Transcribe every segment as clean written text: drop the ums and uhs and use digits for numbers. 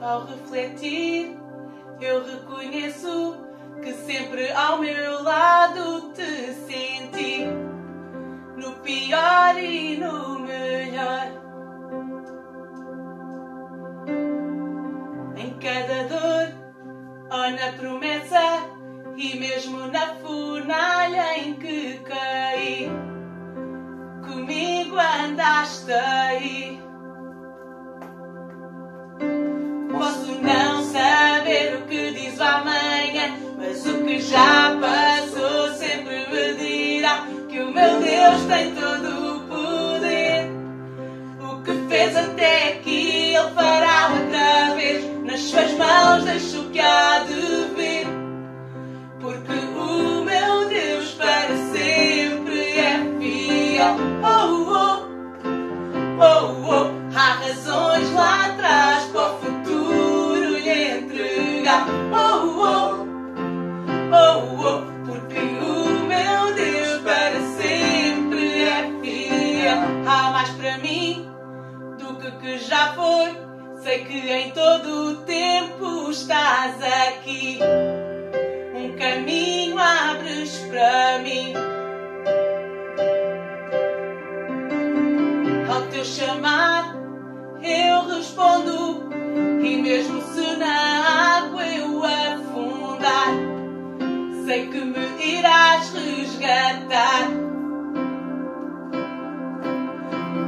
Ao refletir, eu reconheço que sempre ao meu lado te senti, no pior e no melhor. Em cada dor ou na promessa, e mesmo na fornalha em que caí, comigo andaste aí. Posso não saber o que diz o amanhã, mas o que já passou sempre me dirá que o meu Deus tem todo o poder. O que fez até aqui, Ele fará outra vez. Nas suas mãos deixo o que há de vir, porque o meu Deus para sempre é fiel. Oh, oh, oh, oh. Há razões lá atrás para o futuro lhe entregar. Oh, oh, oh, oh. Porque o meu Deus para sempre é fiel. Há mais para mim do que já foi. Sei que em todo o tempo estás aqui. Um caminho abres para mim. Ao teu chamar eu respondo, e mesmo se na água eu afundar, sei que me irás resgatar.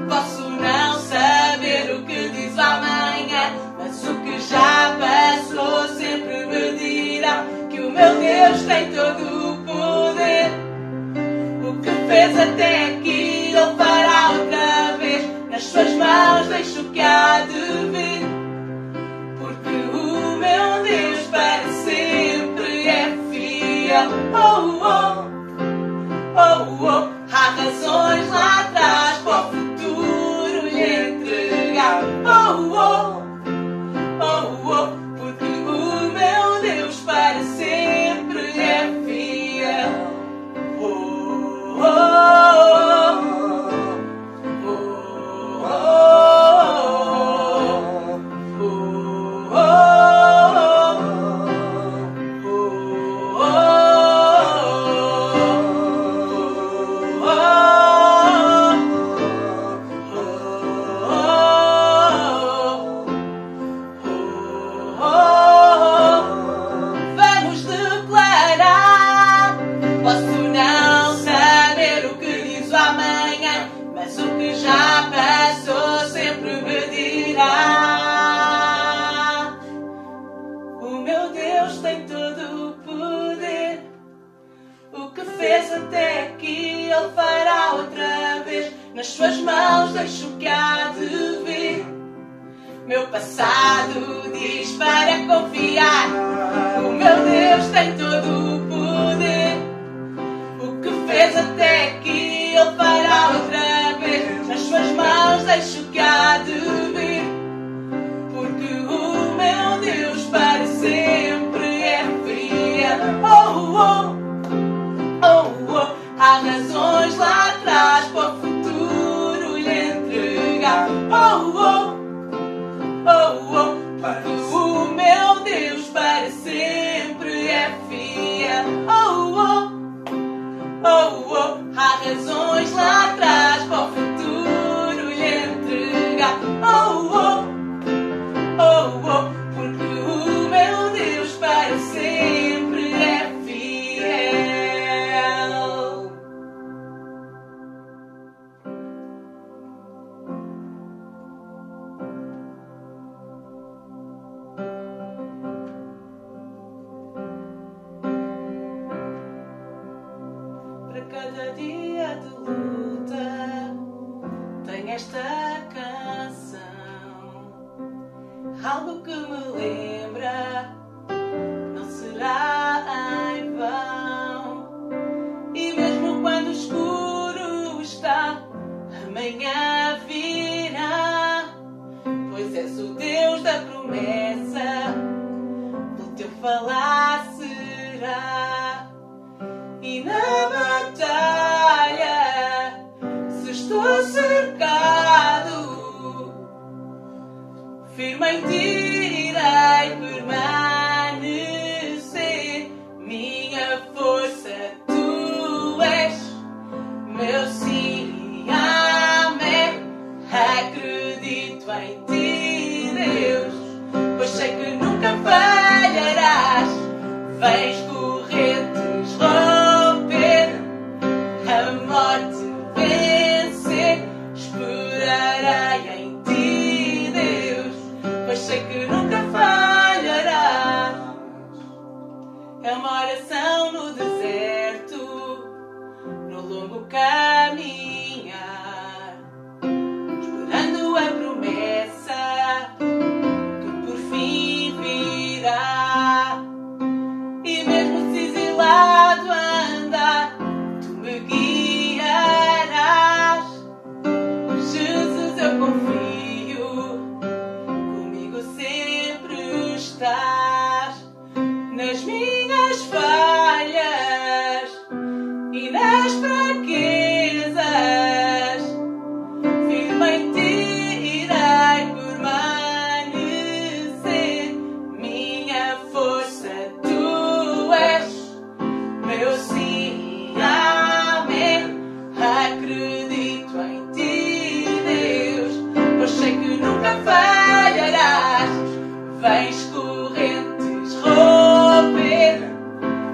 Posso não saber o que diz amanhã, mas o que já passou sempre me dirá que o meu Deus tem todo o poder. O que fez até aqui, Ele fará outra vez. Nas suas mãos deixo o que há de vir, porque o meu Deus para sempre é fiel. Oh, oh, oh, oh. Há razões lá atrás para o futuro lhe entregar. Oh, oh, oh, oh. Porque o meu Deus para sempre é fiel. Oh, oh. Até aqui Ele fará outra vez. Nas suas mãos deixo o que há de vir. Meu passado diz para confiar. O meu Deus tem todo o poder. O que fez até aqui Ele fará outra vez. Nas suas mãos deixo o que há de vir, porque o meu Deus para sempre é fiel. Oh, oh. Oh, oh. Há razões lá atrás para o futuro lhe entregar. Oh, oh, oh, oh. Porque o meu Deus para sempre é fiel. Oh, oh, oh, oh. Há razões lá atrás para o futuro lhe entregar. Oh, oh, oh, oh. Porque o meu Deus para sempre é fiel. Cada dia de luta tem esta canção, algo que me lembra, não será em vão. E mesmo quando o escuro está, amanhã virá, pois és o Deus da promessa, do teu falar será. E na batalha, se estou cercado, firme em ti irás. permanecer. Minha força, tu és meu sim e amém. Acredito em ti, Deus, pois sei que nunca falharás. Vens correntes romper, a morte vencer. Esperarei em ti, Deus, pois sei que nunca falharás. É uma oração no deserto, no longo caminhar, esperando a promessa que por fim virá. E mesmo se exilado andar, tu me guiarás. Jesus, eu confio, comigo sempre estás. Nas minhas falhas e nas fraquezas, firme em ti irei permanecer. Minha força, tu és meu sim e amém. Acredito em ti, Deus, pois sei que nunca falharás. Vens correntes romper,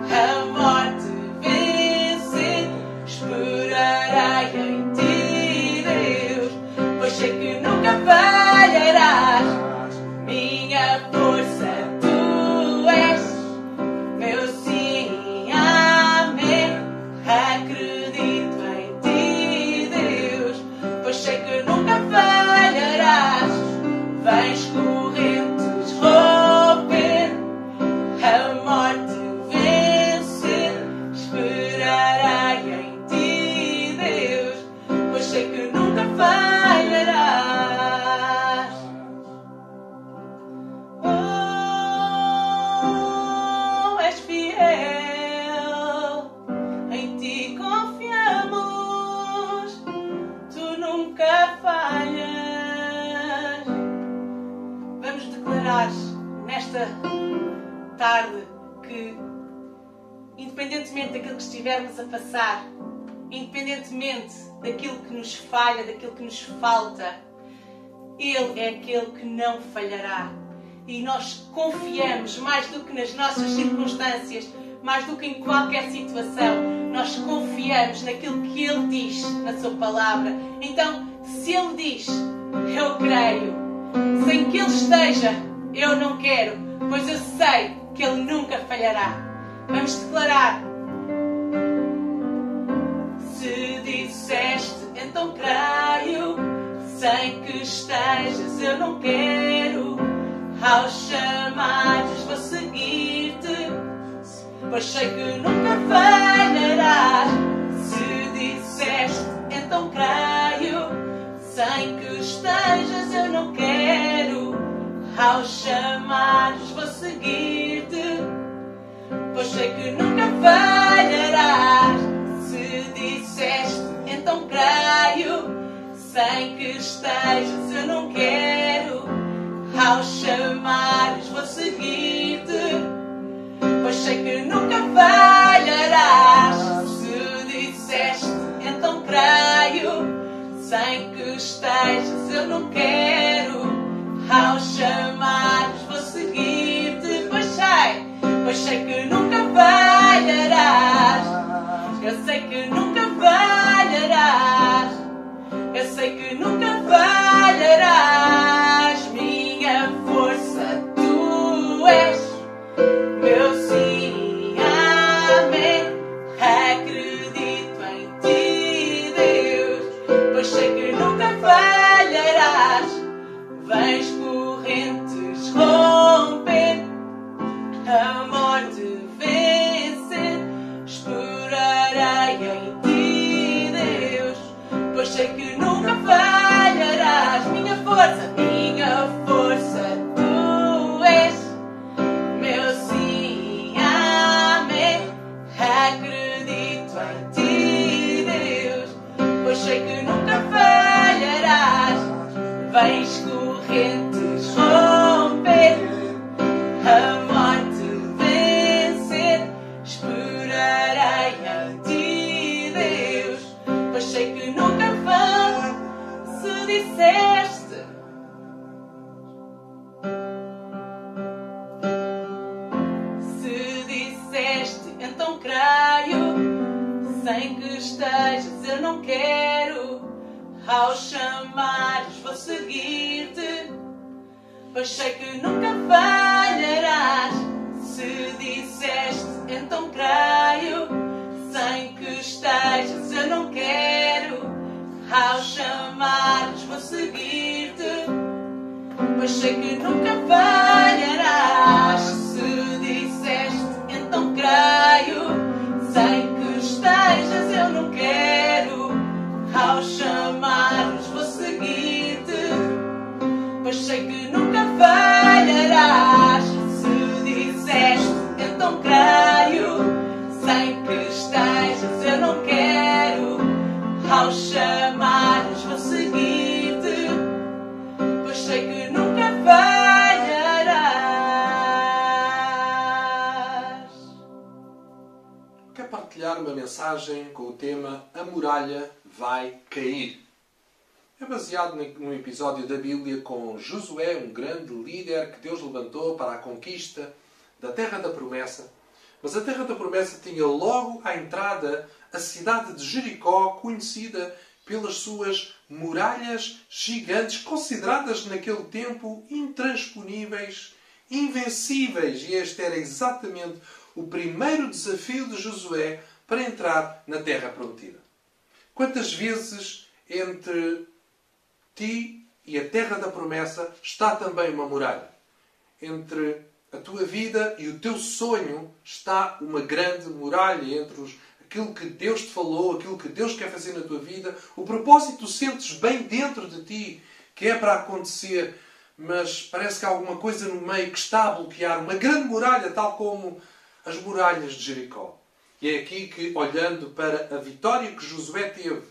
a morte vencer. Esperarei em ti, Deus, pois sei que nunca falharás. Minha força, tu és meu sim e amém. Acredito em ti, Deus, pois sei que nunca falharás. Vens correntes romper, a morte vencer. Esperarei em ti, Deus, pois sei que nunca falharás. Oh, és fiel, em ti confiamos, tu nunca falhas. Vamos declarar nesta tarde que, independentemente daquilo que estivermos a passar, independentemente daquilo que nos falha, daquilo que nos falta, Ele é aquele que não falhará. E nós confiamos, mais do que nas nossas circunstâncias, mais do que em qualquer situação, nós confiamos naquilo que Ele diz na sua palavra. Então, se Ele diz, eu creio. Sem que Ele esteja, eu não quero, pois eu sei que Ele nunca falhará. Vamos declarar. Se disseste, então creio. Sem que estejas, eu não quero. Ao chamares, vou seguir-te, pois sei que nunca falharás. Se disseste, então creio. Sem que estejas, eu não quero. Ao chamares, vou seguir-te, pois sei que nunca falharás. Se disseste, então creio. Sem que estejas, eu não quero. Ao chamares, vou seguir-te, pois sei que nunca falharás. Se disseste, então creio. Sem que estejas, eu não quero. Ao chamares, vou seguir-te, pois sei que nunca falharás. Eu sei que nunca falharás. Eu sei que nunca falharás. Minha força, tu és meu sim e amém. Acredito em ti, Deus, pois sei que nunca falharás. Vens correntes sem que estejas, eu não quero. Ao chamares, vou seguir-te, pois sei que nunca falharás. Se disseste, então creio. Sem que estejas, eu não quero. Ao chamares, vou seguir-te, pois sei que nunca falharás. Se disseste, então creio. Sem que estejas, eu não quero. Ao chamares, vou seguir-te, pois sei que nunca falharás. Se disseste, então creio. Sem que estejas, eu não quero. Ao chamares, vou seguir-te, pois sei que nunca falharás. Quero partilhar uma mensagem com o tema A Muralha Vai Cair. É baseado num episódio da Bíblia com Josué, um grande líder que Deus levantou para a conquista da Terra da Promessa. Mas a Terra da Promessa tinha logo à entrada a cidade de Jericó, conhecida pelas suas muralhas gigantes, consideradas naquele tempo intransponíveis, invencíveis. E este era exatamente o primeiro desafio de Josué para entrar na Terra Prometida. Quantas vezes entre ti e a Terra da Promessa está também uma muralha? Entre a tua vida e o teu sonho está uma grande muralha entre aquilo que Deus te falou, aquilo que Deus quer fazer na tua vida. O propósito tu sentes bem dentro de ti que é para acontecer, mas parece que há alguma coisa no meio que está a bloquear. Uma grande muralha, tal como as muralhas de Jericó. E é aqui que, olhando para a vitória que Josué teve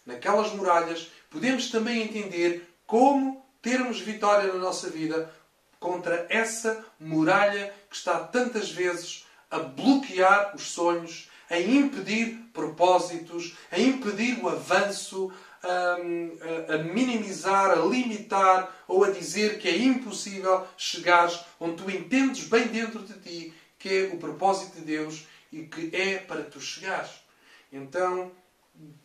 naquelas muralhas, podemos também entender como termos vitória na nossa vida contra essa muralha que está tantas vezes a bloquear os sonhos, a impedir propósitos, a impedir o avanço, a minimizar, a limitar ou a dizer que é impossível chegares onde tu entendes bem dentro de ti que é o propósito de Deus e que é para tu chegares. Então,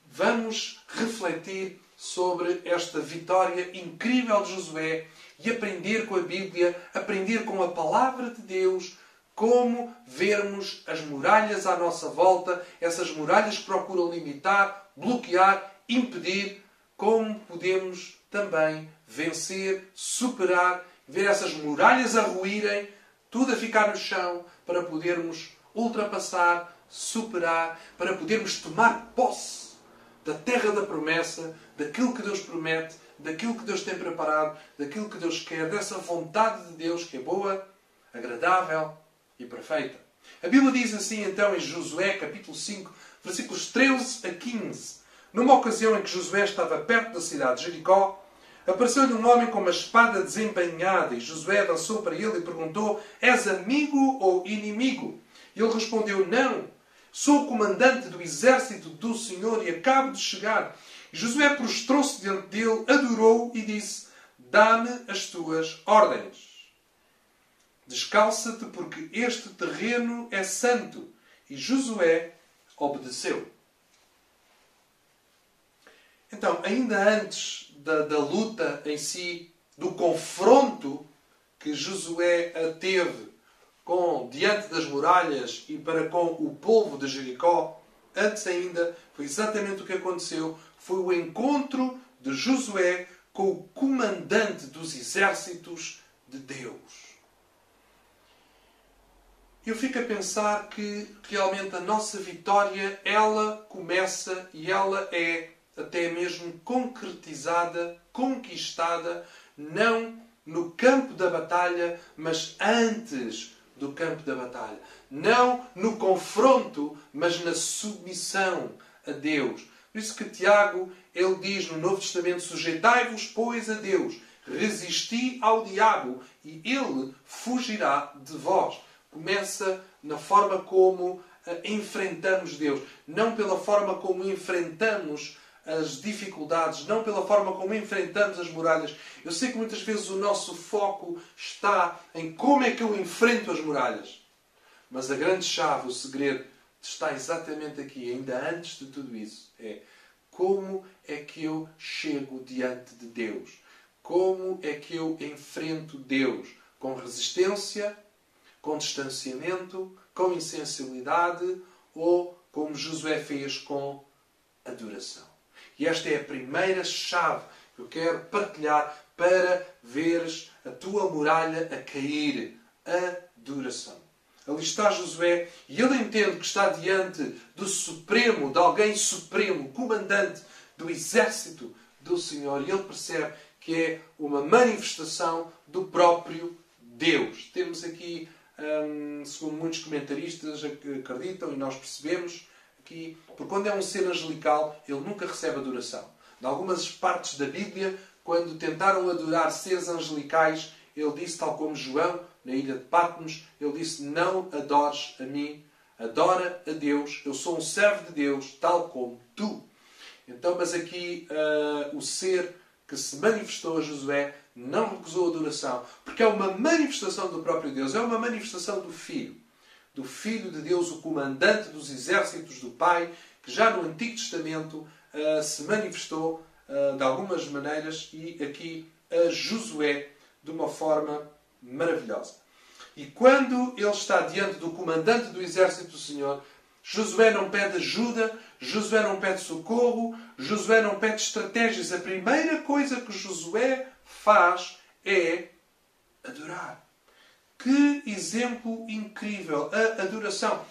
vamos refletir sobre esta vitória incrível de Josué e aprender com a Bíblia, aprender com a Palavra de Deus, como vermos as muralhas à nossa volta, essas muralhas que procuram limitar, bloquear, impedir, como podemos também vencer, superar, ver essas muralhas a ruírem, tudo a ficar no chão, para podermos ultrapassar, superar, para podermos tomar posse da terra da promessa, daquilo que Deus promete, daquilo que Deus tem preparado, daquilo que Deus quer, dessa vontade de Deus que é boa, agradável e perfeita. A Bíblia diz assim então em Josué, capítulo 5, versículos 13 a 15. Numa ocasião em que Josué estava perto da cidade de Jericó, apareceu-lhe um homem com uma espada desembainhada e Josué avançou para ele e perguntou: És amigo ou inimigo? E ele respondeu: Não, sou o comandante do exército do Senhor e acabo de chegar. E Josué prostrou-se diante dele, adorou e disse: Dá-me as tuas ordens. Descalça-te, porque este terreno é santo. E Josué obedeceu. Então, ainda antes da luta em si, do confronto que Josué teve diante das muralhas e para com o povo de Jericó, antes ainda, foi exatamente o que aconteceu. Foi o encontro de Josué com o comandante dos exércitos de Deus. Eu fico a pensar que realmente a nossa vitória, ela começa e ela é até mesmo concretizada, conquistada, não no campo da batalha, mas antes do campo da batalha. Não no confronto, mas na submissão a Deus. Por isso que Tiago, ele diz no Novo Testamento: sujeitai-vos, pois, a Deus, resisti ao diabo e ele fugirá de vós. Começa na forma como enfrentamos Deus, não pela forma como enfrentamos as dificuldades, não pela forma como enfrentamos as muralhas. Eu sei que muitas vezes o nosso foco está em como é que eu enfrento as muralhas. Mas a grande chave, o segredo, está exatamente aqui, ainda antes de tudo isso. É como é que eu chego diante de Deus? Como é que eu enfrento Deus? Com resistência, com distanciamento, com insensibilidade ou, como Josué fez, com adoração. E esta é a primeira chave que eu quero partilhar para veres a tua muralha a cair. Adoração. Ali está Josué e ele entende que está diante do Supremo, de alguém supremo, comandante do exército do Senhor. E ele percebe que é uma manifestação do próprio Deus. Temos aqui, segundo muitos comentaristas acreditam, e nós percebemos, aqui, porque quando é um ser angelical, ele nunca recebe adoração. Em algumas partes da Bíblia, quando tentaram adorar seres angelicais, ele disse, tal como João, na ilha de Patmos, ele disse, não adores a mim, adora a Deus, eu sou um servo de Deus, tal como tu. Então, mas aqui o ser que se manifestou a Josué não recusou a adoração, porque é uma manifestação do próprio Deus, é uma manifestação do Filho de Deus, o comandante dos exércitos do Pai, que já no Antigo Testamento se manifestou de algumas maneiras e aqui a Josué de uma forma maravilhosa. E quando ele está diante do comandante do exército do Senhor, Josué não pede ajuda, Josué não pede socorro, Josué não pede estratégias. A primeira coisa que Josué faz é adorar. Que exemplo incrível! A adoração.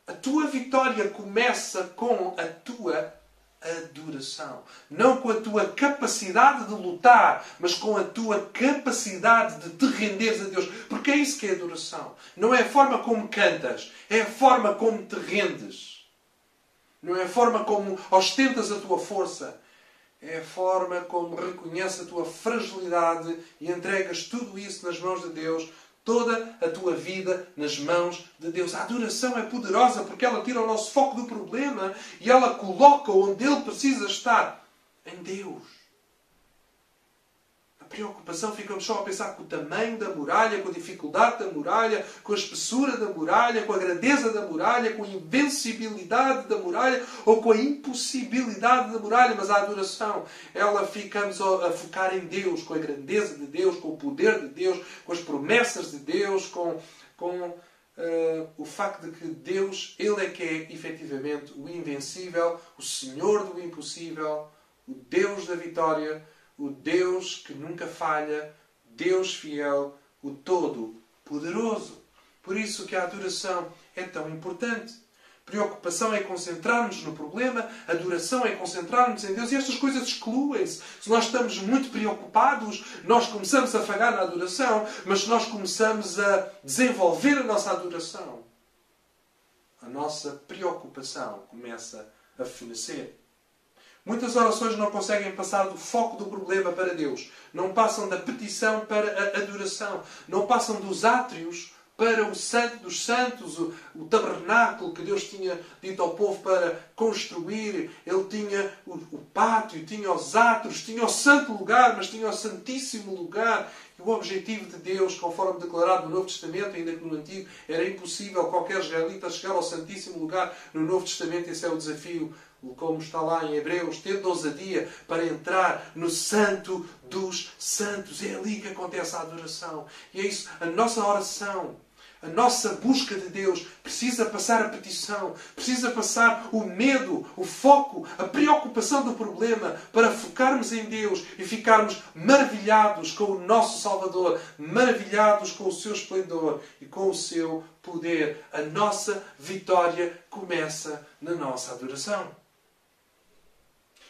A tua vitória começa com a tua adoração. Não com a tua capacidade de lutar, mas com a tua capacidade de te renderes a Deus. Porque é isso que é adoração. Não é a forma como cantas, é a forma como te rendes. Não é a forma como ostentas a tua força. É a forma como reconheces a tua fragilidade e entregas tudo isso nas mãos de Deus. Toda a tua vida nas mãos de Deus. A adoração é poderosa porque ela tira o nosso foco do problema e ela coloca onde ele precisa estar. Em Deus. A preocupação, ficamos só a pensar com o tamanho da muralha, com a dificuldade da muralha, com a espessura da muralha, com a grandeza da muralha, com a invencibilidade da muralha ou com a impossibilidade da muralha. Mas a adoração, ela ficamos a focar em Deus, com a grandeza de Deus, com o poder de Deus, com as promessas de Deus, com o facto de que Deus, Ele é que é efetivamente o invencível, o Senhor do impossível, o Deus da vitória, o Deus que nunca falha, Deus fiel, o Todo-Poderoso. Por isso que a adoração é tão importante. Preocupação é concentrarmos no problema, adoração é concentrarmos em Deus. E estas coisas excluem-se. Se nós estamos muito preocupados, nós começamos a falhar na adoração, mas se nós começamos a desenvolver a nossa adoração, a nossa preocupação começa a fenecer. Muitas orações não conseguem passar do foco do problema para Deus. Não passam da petição para a adoração. Não passam dos átrios para o Santo dos Santos, o tabernáculo que Deus tinha dito ao povo para construir. Ele tinha o pátio, tinha os átrios, tinha o santo lugar, mas tinha o santíssimo lugar. E o objetivo de Deus, conforme declarado no Novo Testamento, ainda que no Antigo, era impossível qualquer israelita chegar ao santíssimo lugar. No Novo Testamento esse é o desafio, como está lá em Hebreus, tendo ousadia para entrar no Santo dos Santos. É ali que acontece a adoração. E é isso, a nossa oração, a nossa busca de Deus precisa passar a petição, precisa passar o medo, o foco, a preocupação do problema para focarmos em Deus e ficarmos maravilhados com o nosso Salvador, maravilhados com o seu esplendor e com o seu poder. A nossa vitória começa na nossa adoração.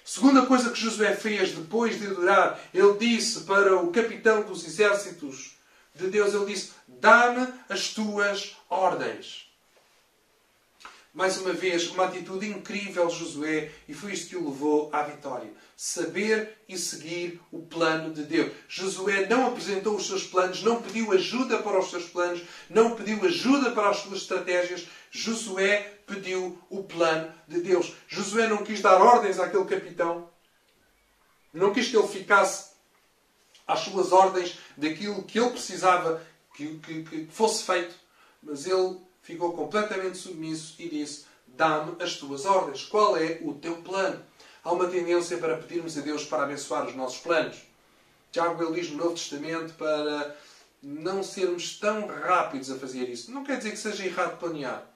Segunda coisa que Josué fez depois de adorar, ele disse para o capitão dos exércitos de Deus, ele disse, dá-me as tuas ordens. Mais uma vez, uma atitude incrível de Josué, e foi isto que o levou à vitória. Saber e seguir o plano de Deus. Josué não apresentou os seus planos, não pediu ajuda para os seus planos, não pediu ajuda para as suas estratégias. Josué pediu o plano de Deus. Josué não quis dar ordens àquele capitão. Não quis que ele ficasse às suas ordens daquilo que ele precisava que fosse feito. Mas ele ficou completamente submisso e disse, dá-me as tuas ordens. Qual é o teu plano? Há uma tendência para pedirmos a Deus para abençoar os nossos planos. Tiago, ele diz no Novo Testamento para não sermos tão rápidos a fazer isso. Não quer dizer que seja errado planear.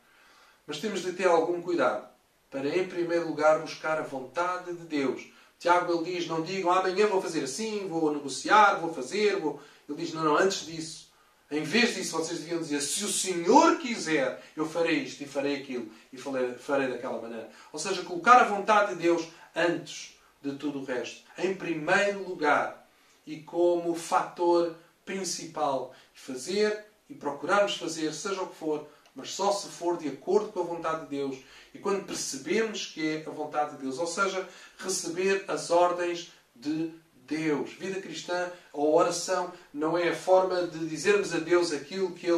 Mas temos de ter algum cuidado para, em primeiro lugar, buscar a vontade de Deus. Tiago, ele diz, não digam, amanhã vou fazer assim, vou negociar, vou fazer... Ele diz, não, antes disso. Em vez disso, vocês deviam dizer, se o Senhor quiser, eu farei isto e farei aquilo e farei daquela maneira. Ou seja, colocar a vontade de Deus antes de tudo o resto. Em primeiro lugar e como fator principal. Fazer e procurarmos fazer, seja o que for, mas só se for de acordo com a vontade de Deus. E quando percebemos que é a vontade de Deus, ou seja, receber as ordens de Deus. Vida cristã, ou oração, não é a forma de dizermos a Deus aquilo que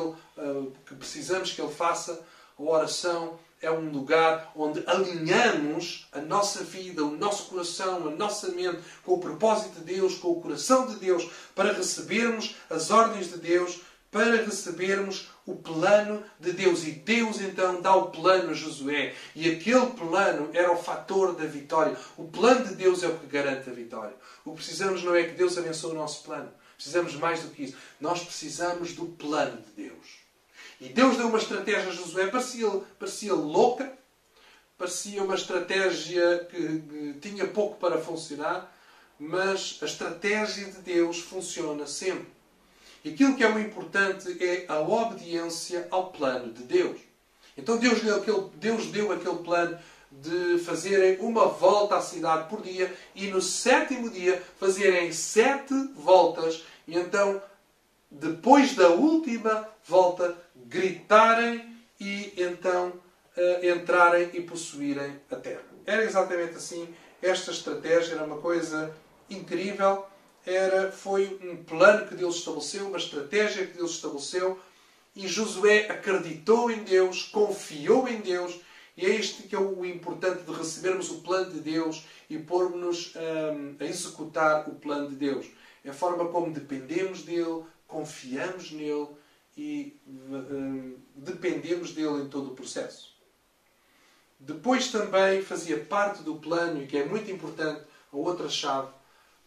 precisamos que Ele faça. A oração é um lugar onde alinhamos a nossa vida, o nosso coração, a nossa mente com o propósito de Deus, com o coração de Deus, para recebermos as ordens de Deus, para recebermos o plano de Deus. E Deus então dá o plano a Josué. E aquele plano era o fator da vitória. O plano de Deus é o que garante a vitória. O que precisamos não é que Deus abençoe o nosso plano. Precisamos mais do que isso. Nós precisamos do plano de Deus. E Deus deu uma estratégia a Josué. Parecia louca. Parecia uma estratégia que tinha pouco para funcionar. Mas a estratégia de Deus funciona sempre. E aquilo que é o importante é a obediência ao plano de Deus. Então Deus deu aquele plano de fazerem uma volta à cidade por dia e no 7º dia fazerem 7 voltas. E então, depois da última volta, gritarem e então entrarem e possuírem a terra. Era exatamente assim. Esta estratégia era uma coisa incrível. Foi um plano que Deus estabeleceu, uma estratégia que Deus estabeleceu, e Josué acreditou em Deus, confiou em Deus, e é isto que é o importante de recebermos o plano de Deus e pormos-nos a executar o plano de Deus. É a forma como dependemos dele, confiamos nele e dependemos dele em todo o processo. Depois também fazia parte do plano, e que é muito importante, a outra chave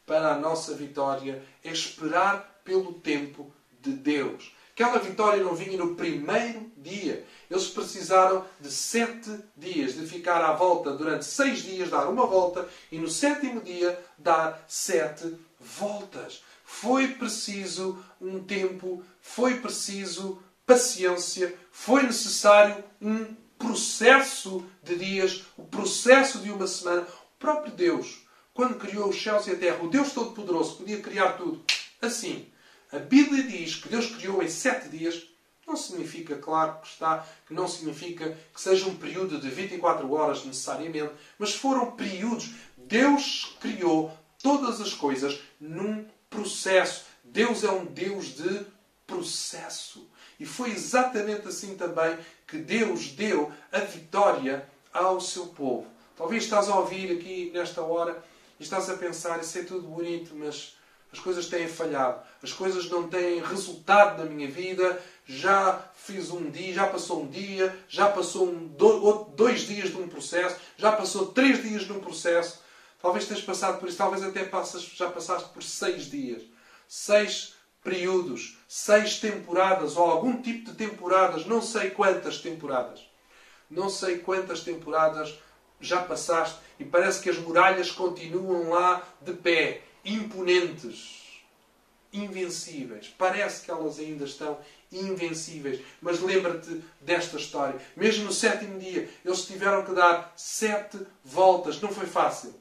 para a nossa vitória é esperar pelo tempo de Deus. Aquela vitória não vinha no primeiro dia. Eles precisaram de 7 dias, de ficar à volta durante 6 dias, dar uma volta, e no 7º dia dar 7 voltas. Foi preciso um tempo, foi preciso paciência, foi necessário um processo de dias, o processo de uma semana. O próprio Deus, quando criou os céus e a terra, o Deus Todo-Poderoso podia criar tudo assim. A Bíblia diz que Deus criou em 7 dias. Não significa, claro que não significa que seja um período de 24 horas necessariamente, mas foram períodos. Deus criou todas as coisas num processo. Deus é um Deus de processo. E foi exatamente assim também que Deus deu a vitória ao seu povo. Talvez estás a ouvir aqui nesta hora e estás a pensar, isso é tudo bonito, mas as coisas têm falhado. As coisas não têm resultado na minha vida. Já fiz um dia, já passou um dia, já passou 2 dias de um processo, já passou 3 dias de um processo. Talvez tenhas passado por isso, talvez até já passaste por 6 dias. 6 períodos, 6 temporadas, ou algum tipo de temporadas, não sei quantas temporadas. Não sei quantas temporadas já passaste e parece que as muralhas continuam lá de pé, imponentes, invencíveis. Parece que elas ainda estão invencíveis. Mas lembra-te desta história. Mesmo no 7º dia, eles tiveram que dar 7 voltas. Não foi fácil.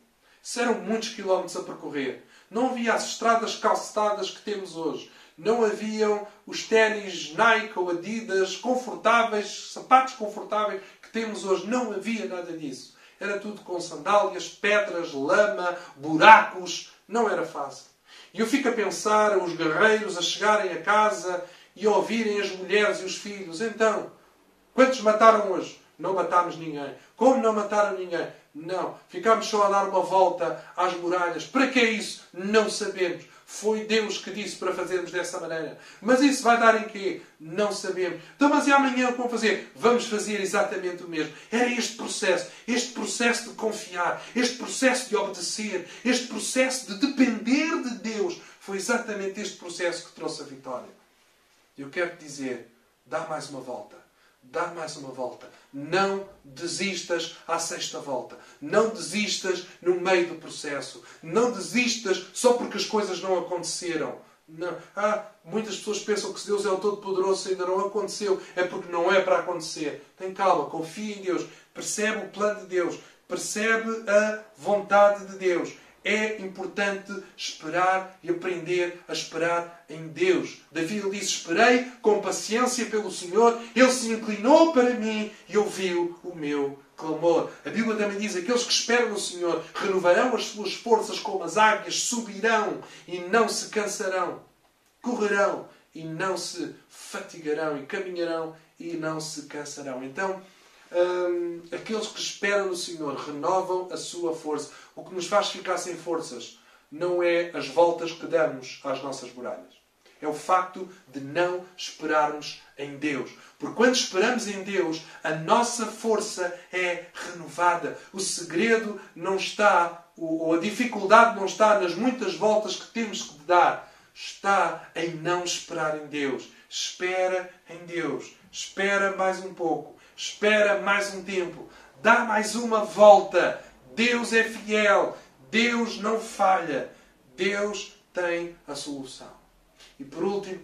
Isso eram muitos quilómetros a percorrer. Não havia as estradas calçadas que temos hoje. Não haviam os ténis Nike ou Adidas confortáveis, sapatos confortáveis que temos hoje. Não havia nada disso. Era tudo com sandálias, pedras, lama, buracos. Não era fácil. E eu fico a pensar os guerreiros a chegarem a casa e a ouvirem as mulheres e os filhos. Então, quantos mataram hoje? Não matámos ninguém. Como não mataram ninguém? Não. Ficámos só a dar uma volta às muralhas. Para que é isso? Não sabemos. Foi Deus que disse para fazermos dessa maneira. Mas isso vai dar em quê? Não sabemos. Então, mas e amanhã o que vão fazer? Vamos fazer exatamente o mesmo. Era este processo de confiar, este processo de obedecer, este processo de depender de Deus. Foi exatamente este processo que trouxe a vitória. Eu quero te dizer, dá mais uma volta. Dá mais uma volta. Não desistas à sexta volta. Não desistas no meio do processo. Não desistas só porque as coisas não aconteceram. Não. Muitas pessoas pensam que se Deus é o Todo-Poderoso e ainda não aconteceu, é porque não é para acontecer. Tem calma, confia em Deus. Percebe o plano de Deus. Percebe a vontade de Deus. É importante esperar e aprender a esperar em Deus. Davi disse, esperei com paciência pelo Senhor, Ele se inclinou para mim e ouviu o meu clamor. A Bíblia também diz, aqueles que esperam no Senhor renovarão as suas forças como as águias, subirão e não se cansarão, correrão e não se fatigarão, e caminharão e não se cansarão. Então, aqueles que esperam no Senhor renovam a sua força. O que nos faz ficar sem forças não é as voltas que damos às nossas muralhas. É o facto de não esperarmos em Deus. Porque quando esperamos em Deus, a nossa força é renovada. O segredo não está, ou a dificuldade não está nas muitas voltas que temos que dar. Está em não esperar em Deus. Espera em Deus. Espera mais um pouco. Espera mais um tempo. Dá mais uma volta. Deus é fiel. Deus não falha. Deus tem a solução. E por último,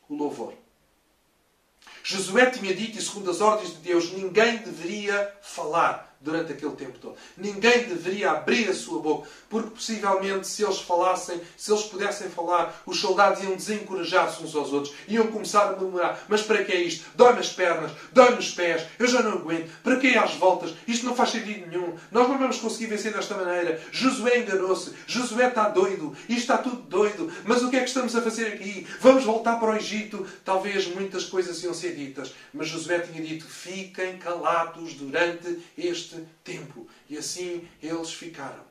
o louvor. Josué tinha dito, e segundo as ordens de Deus, ninguém deveria falar durante aquele tempo todo. Ninguém deveria abrir a sua boca, porque possivelmente se eles falassem, se eles pudessem falar, os soldados iam desencorajar-se uns aos outros, iam começar a murmurar, mas para que é isto? Dói-me as pernas, dói-me os pés, eu já não aguento, para que é às voltas? Isto não faz sentido nenhum, nós não vamos conseguir vencer desta maneira. Josué enganou-se, Josué está doido, isto está tudo doido, mas o que é que estamos a fazer aqui? Vamos voltar para o Egito? Talvez muitas coisas iam ser ditas, mas Josué tinha dito, fiquem calados durante este tempo. E assim eles ficaram.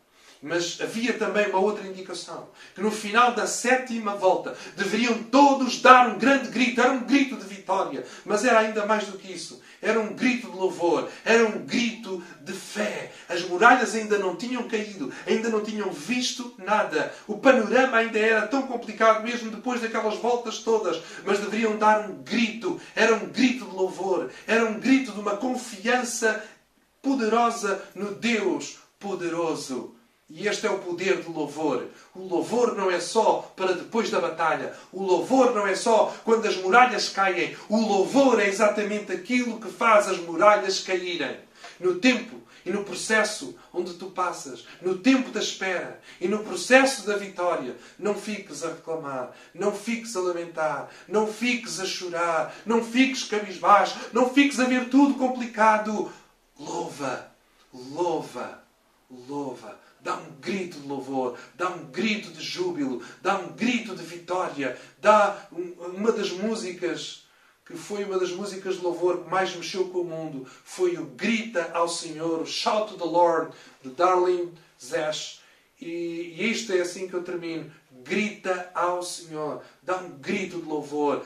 Mas havia também uma outra indicação. Que no final da 7ª volta deveriam todos dar um grande grito. Era um grito de vitória. Mas era ainda mais do que isso. Era um grito de louvor. Era um grito de fé. As muralhas ainda não tinham caído. Ainda não tinham visto nada. O panorama ainda era tão complicado mesmo depois daquelas voltas todas. Mas deveriam dar um grito. Era um grito de louvor. Era um grito de uma confiança poderosa no Deus poderoso. E este é o poder do louvor. O louvor não é só para depois da batalha. O louvor não é só quando as muralhas caem. O louvor é exatamente aquilo que faz as muralhas caírem. No tempo e no processo onde tu passas, no tempo da espera e no processo da vitória, não fiques a reclamar, não fiques a lamentar, não fiques a chorar, não fiques cabisbaixo, não fiques a ver tudo complicado. Louva, louva, louva. Dá um grito de louvor, dá um grito de júbilo, dá um grito de vitória. Dá uma das músicas, que foi uma das músicas de louvor que mais mexeu com o mundo, foi o Grita ao Senhor, o Shout to the Lord, de Darlene Zsch. E isto é assim que eu termino. Grita ao Senhor. Dá um grito de louvor.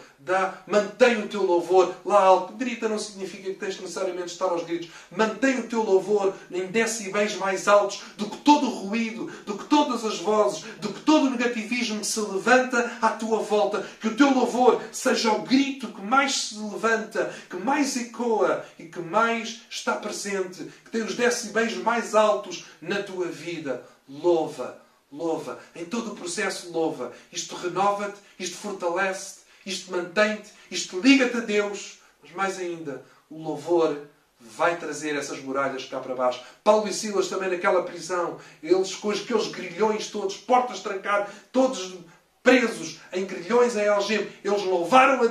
Mantém o teu louvor lá alto. Grita não significa que tens necessariamente de estar aos gritos. Mantém o teu louvor em decibéis mais altos do que todo o ruído, do que todas as vozes, do que todo o negativismo que se levanta à tua volta. Que o teu louvor seja o grito que mais se levanta, que mais ecoa e que mais está presente. Que tem os decibéis mais altos na tua vida. Louva. Louva. Em todo o processo, louva. Isto renova-te, isto fortalece-te, isto mantém-te, isto liga-te a Deus. Mas mais ainda, o louvor vai trazer essas muralhas cá para baixo. Paulo e Silas também naquela prisão, eles com aqueles grilhões todos, portas trancadas, todos presos em grilhões em algema. Eles louvaram a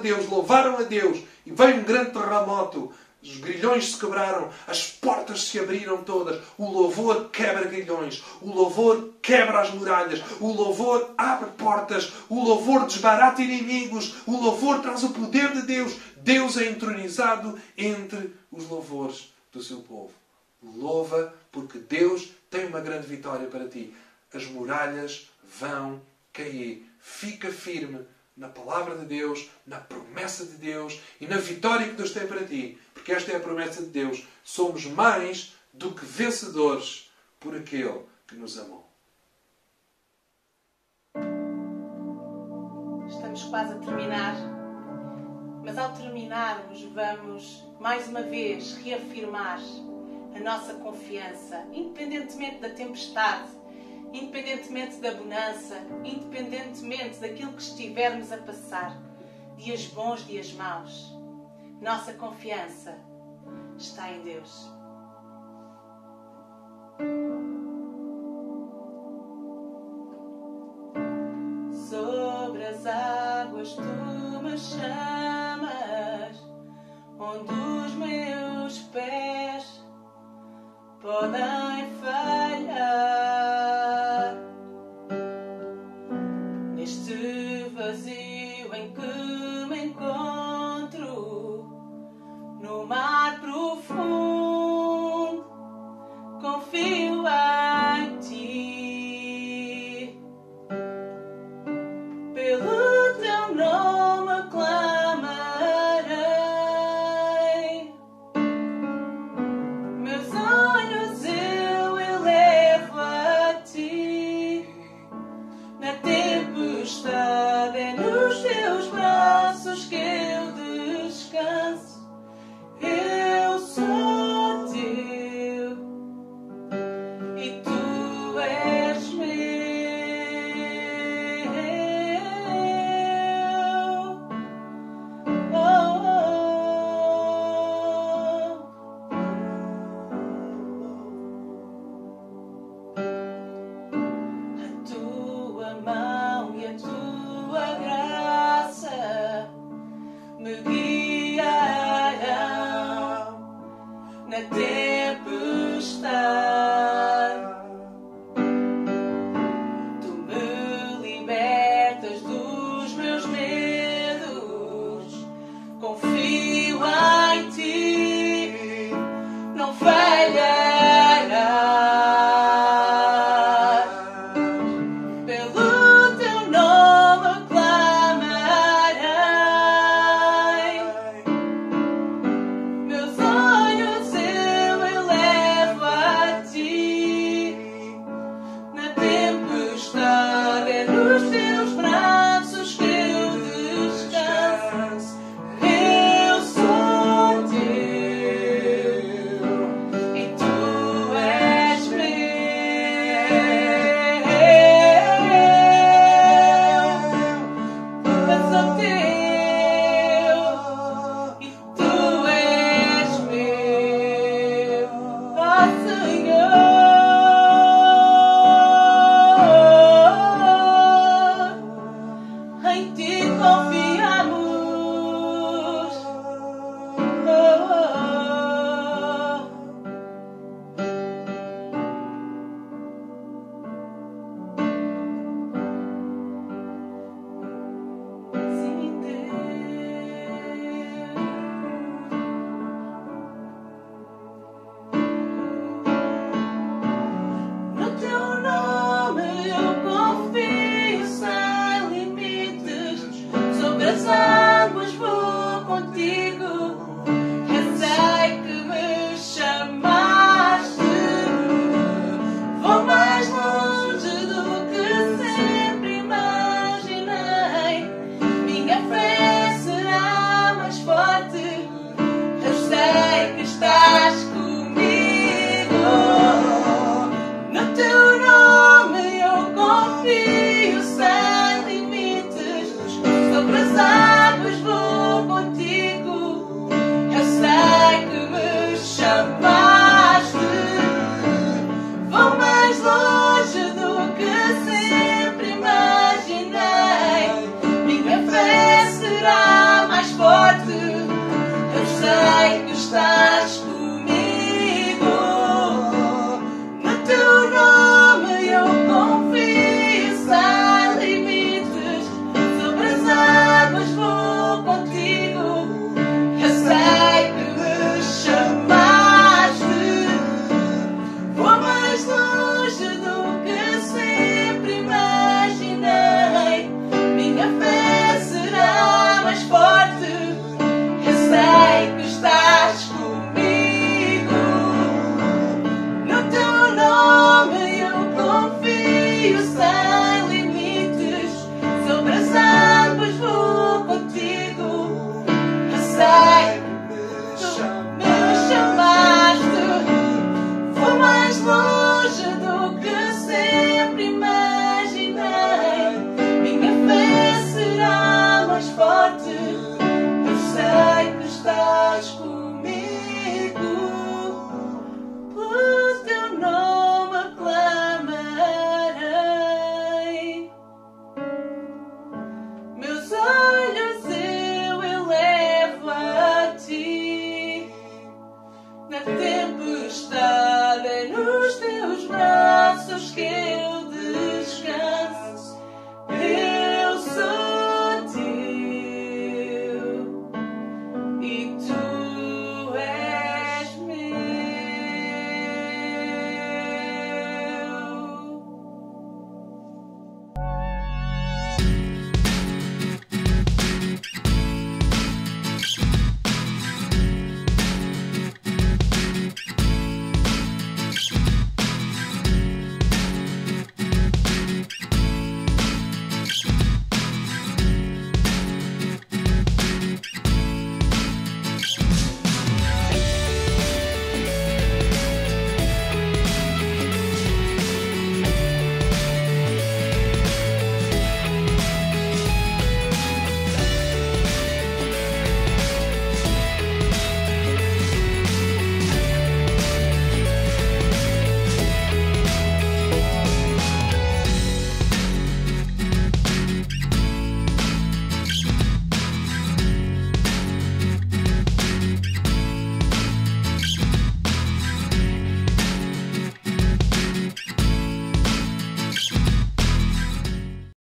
Deus. E veio um grande terremoto. Os grilhões se quebraram, as portas se abriram todas. O louvor quebra grilhões. O louvor quebra as muralhas. O louvor abre portas. O louvor desbarata inimigos. O louvor traz o poder de Deus. Deus é entronizado entre os louvores do seu povo. Louva, porque Deus tem uma grande vitória para ti. As muralhas vão cair. Fica firme na palavra de Deus, na promessa de Deus e na vitória que Deus tem para ti. Porque esta é a promessa de Deus. Somos mais do que vencedores por aquele que nos amou. Estamos quase a terminar. Mas ao terminarmos, vamos mais uma vez reafirmar a nossa confiança, independentemente da tempestade, independentemente da bonança, independentemente daquilo que estivermos a passar, dias bons, dias maus. Nossa confiança está em Deus. Sobre as águas tu me chamas, onde os meus pés podem falhar. Neste vazio em que me encontro, no mar profundo, confio em ti. Pelo teu nome clamarei, meus olhos eu elevo a ti. Na tempestade é nos teus braços que eu descanso. Eu sou teu e tu és meu. A tua mão e a tua graça me guiarão na tempestade. Tu me libertas dos meus medos. Confio em ti, não falharás. Pelo teu nome clamarei, meus olhos eu elevo a ti. Na tempestade é nos teus braços que eu descanso. Eu sou teu e tu és meu. Eu sou teu e tu és meu. Ó Senhor, em ti confiamos. Sim, no teu nome eu confio sem limites. Sobre as águas vou contigo. Eu sei que me chamaste. Vou mais longe do que sempre imaginei. Minha fé será mais forte. Eu sei que estás comigo. No teu nome eu confio sem limites. Sobre as águas vou contigo.